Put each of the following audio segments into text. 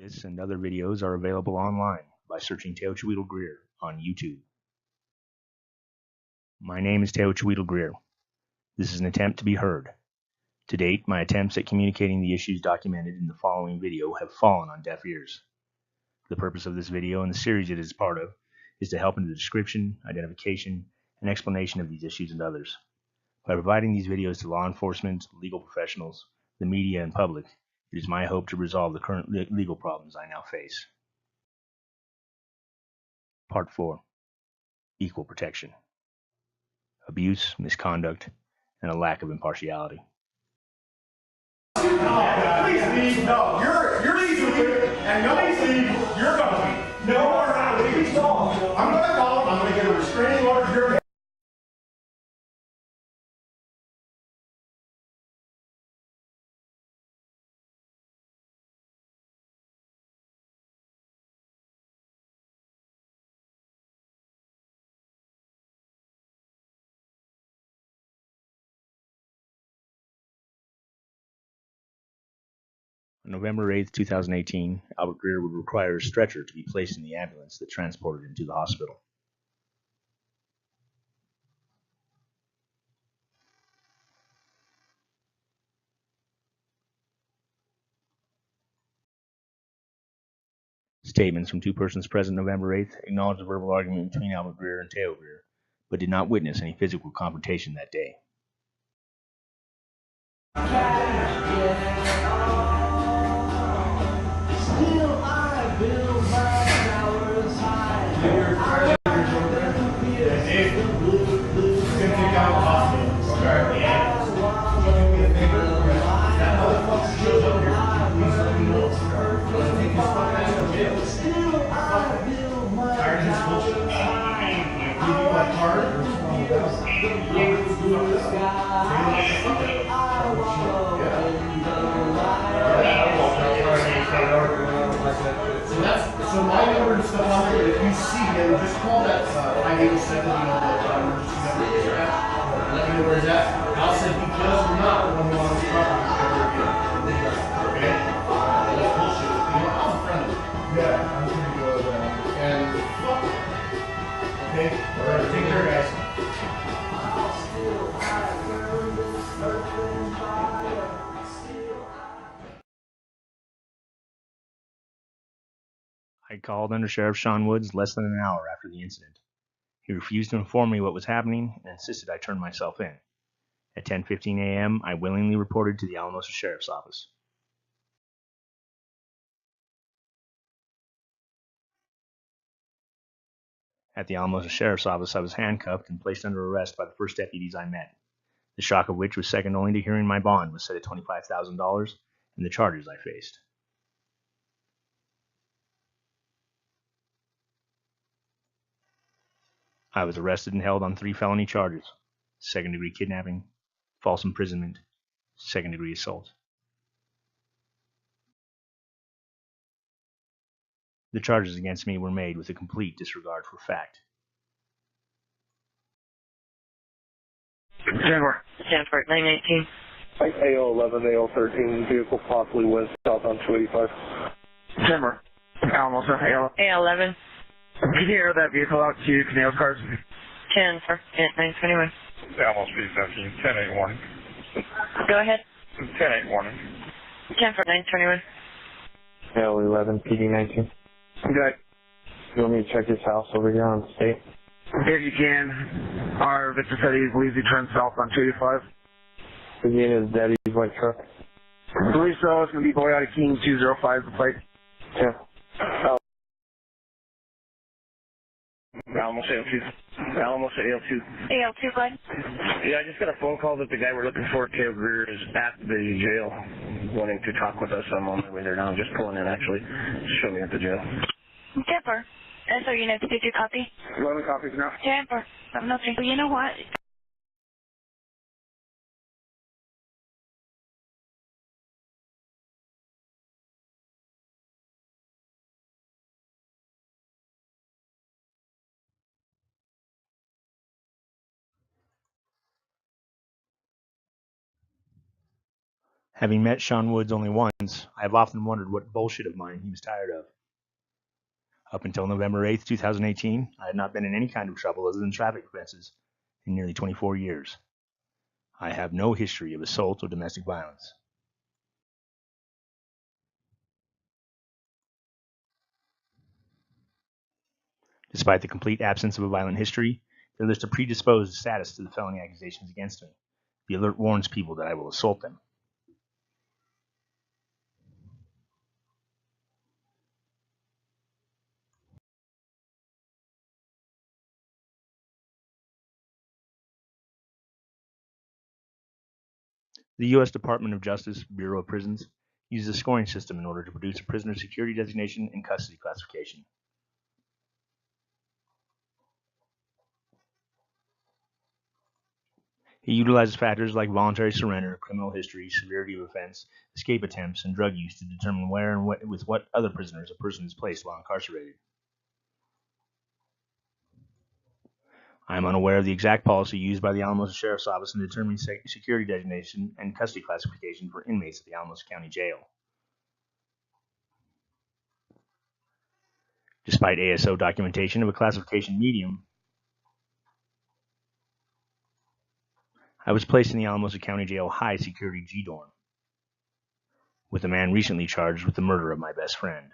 This and other videos are available online by searching Teocheweedle Greer on YouTube. My name is Teocheweedle Greer. This is an attempt to be heard. To date, my attempts at communicating the issues documented in the following video have fallen on deaf ears. The purpose of this video and the series it is part of is to help in the description, identification, and explanation of these issues and others. By providing these videos to law enforcement, legal professionals, the media, and public, it is my hope to resolve the current legal problems I now face. Part 4. Equal protection. Abuse, misconduct, and a lack of impartiality. No, please leave. No, you're leaving, and no, please leave. You're going to leave. No, we're not leaving. I'm going to call him. I'm going to get a restraining order for your head. On November 8, 2018, Albert Greer would require a stretcher to be placed in the ambulance that transported him to the hospital. Statements from two persons present November 8th acknowledged a verbal argument between Albert Greer and Teo Greer, but did not witness any physical confrontation that day. So my number and stuff on there, if you see him, just call that 987, emergency number you're at. Let me know where he's at. I'll say he does or not when we want his property. Okay? That's bullshit. I'm friendly. Yeah, I'm pretty good with that. And okay? Alright, take care, guys. I called Under Sheriff Sean Woods less than an hour after the incident. He refused to inform me what was happening and insisted I turn myself in. At 10:15 a.m., I willingly reported to the Alamosa Sheriff's Office. At the Alamosa Sheriff's Office, I was handcuffed and placed under arrest by the first deputies I met, the shock of which was second only to hearing my bond was set at $25,000 and the charges I faced. I was arrested and held on 3 felony charges: second-degree kidnapping, false imprisonment, second-degree assault. The charges against me were made with a complete disregard for fact. Denver. Stanford, 919. AO11, AO13, vehicle possibly west south on 285. Denver. Alamosa, AL11. Can you air that vehicle out to Canales cars? 10 for 921. Almost P17, 1081. Go ahead. 1081. 10 for 921. AO11, PD19. Good. You want me to check his house over here on the state? If you can. Our victim said he believes he turned south on 285. Is he in his daddy's white truck? I believe so. It's going to be Boy Out of King 205, the plate. Yeah. Almost AL2. Almost AL2. AL2, bud. Yeah, I just got a phone call that the guy we're looking for, Teo Greer, is at the jail wanting to talk with us. I'm on my way there now. I'm just pulling in, actually. Show me at the jail. Denver. So you know, did you copy? 11 copies now. Denver. Nothing. Well, you know what? Having met Sean Woods only once, I have often wondered what bullshit of mine he was tired of. Up until November 8th, 2018, I had not been in any kind of trouble other than traffic offenses in nearly 24 years. I have no history of assault or domestic violence. Despite the complete absence of a violent history, there lists a predisposed status to the felony accusations against me. The alert warns people that I will assault them. The U.S. Department of Justice Bureau of Prisons uses a scoring system in order to produce a prisoner security designation and custody classification. It utilizes factors like voluntary surrender, criminal history, severity of offense, escape attempts, and drug use to determine where and with what other prisoners a person is placed while incarcerated. I am unaware of the exact policy used by the Alamosa Sheriff's Office in determining security designation and custody classification for inmates at the Alamosa County Jail. Despite ASO documentation of a classification medium, I was placed in the Alamosa County Jail high security G dorm, with a man recently charged with the murder of my best friend.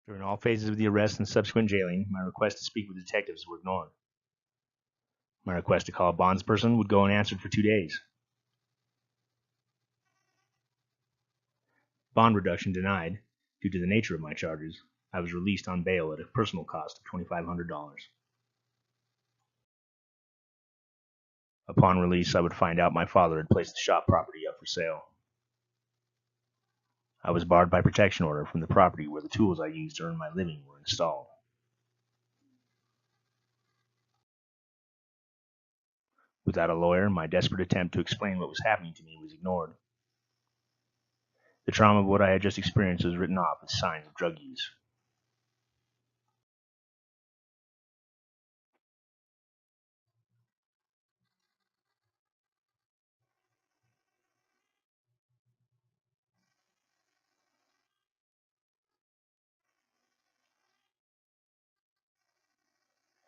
During all phases of the arrest and subsequent jailing, my request to speak with detectives were ignored. My request to call a bondsperson would go unanswered for 2 days. Bond reduction denied. Due to the nature of my charges, I was released on bail at a personal cost of $2,500. Upon release, I would find out my father had placed the shop property up for sale. I was barred by protection order from the property where the tools I used to earn my living were installed. Without a lawyer, my desperate attempt to explain what was happening to me was ignored. The trauma of what I had just experienced was written off as signs of drug use.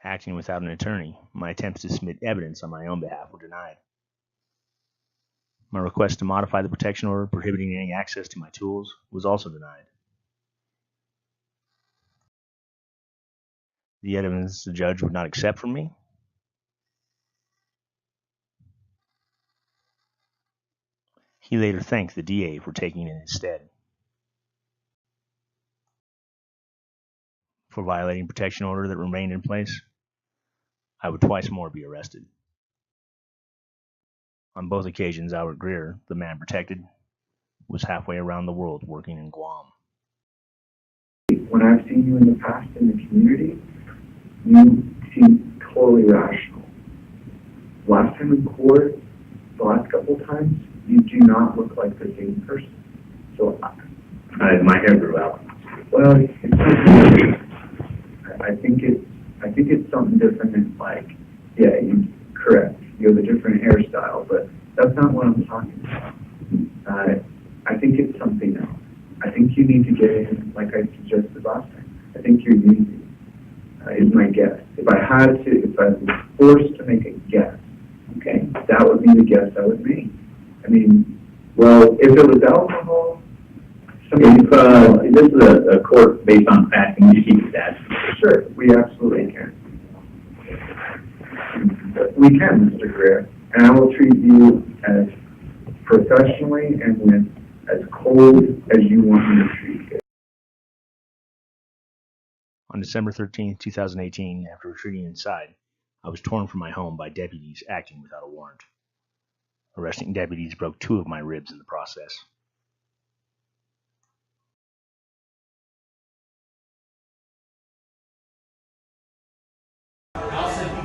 Acting without an attorney, my attempts to submit evidence on my own behalf were denied. My request to modify the protection order prohibiting any access to my tools was also denied. The evidence the judge would not accept from me? He later thanked the DA for taking it instead. For violating protection order that remained in place, I would twice more be arrested. On both occasions, Albert Greer, the man protected, was halfway around the world working in Guam. When I've seen you in the past in the community, you seem totally rational. Last time in court, the last couple times, you do not look like the same person. So my hair grew out. Well, I think it's something different. It's like, yeah, you're correct. You have a different hairstyle, but that's not what I'm talking about. I think it's something else. I think you need to get in, like I suggested last time. I think you're easy, is my guess. If I was forced to make a guess, okay, that would be the guess I would make. I mean, well, if it was alcohol, this is a court based on fact, and you keep that. Sure, we absolutely can. We can, Mr. Greer, and I will treat you as professionally and with as cold as you want me to treat you. On December 13, 2018, after retreating inside, I was torn from my home by deputies acting without a warrant. Arresting deputies broke 2 of my ribs in the process. Al said